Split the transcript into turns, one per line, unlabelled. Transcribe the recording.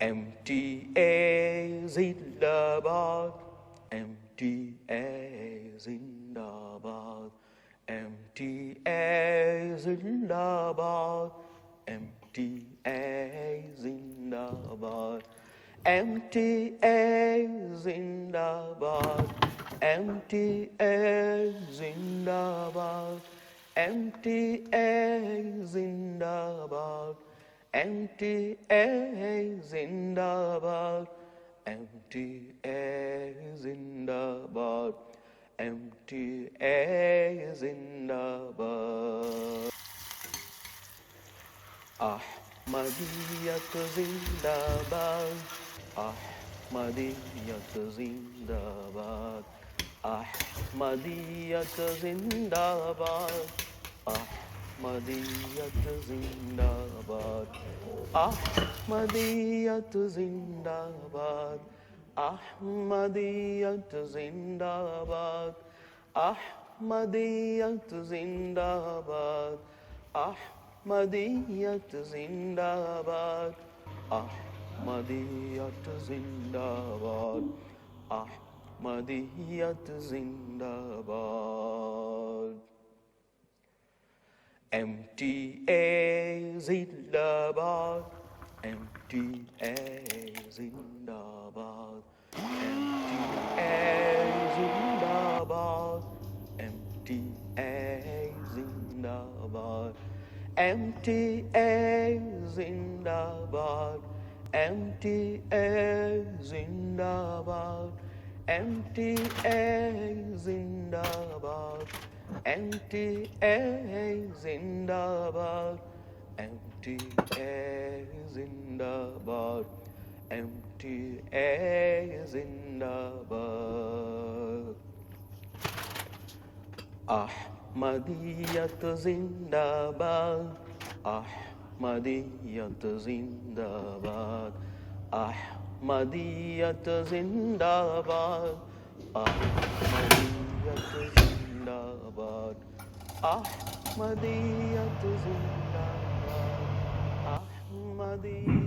MTA Zindabad, MTA Zindabad, MTA Zindabad, MTA Zindabad, MTA Zindabad, MTA Zindabad, MTA Zindabad, MTA Zindabad, MTA Zindabad, MTA Zindabad. Ahmadiyat Zindabad, Ahmadiyat Zindabad, Ahmadiyat Zindabad, Ahmadiyat Zindabad, Ahmadiyat Zindabad, Ahmadiyat Zindabad, Ahmadiyat Zindabad, Ahmadiyat Zindabad, Ahmadiyat Zindabad, Ahmadiyat Zindabad. MTA Zindabad, MTA Zindabad, MTA Zindabad, MTA Zindabad, MTA Zindabad, MTA Zindabad, MTA Zindabad, MTA Zindabad, MTA Zindabad, MTA Zindabad. Ahmadiyat Zindabad, Ahmadiyat Zindabad, Ahmadiyat Zindabad, Ahmadiyat Zindabad, Ahmadiyat Zindabad, Ahmadiyat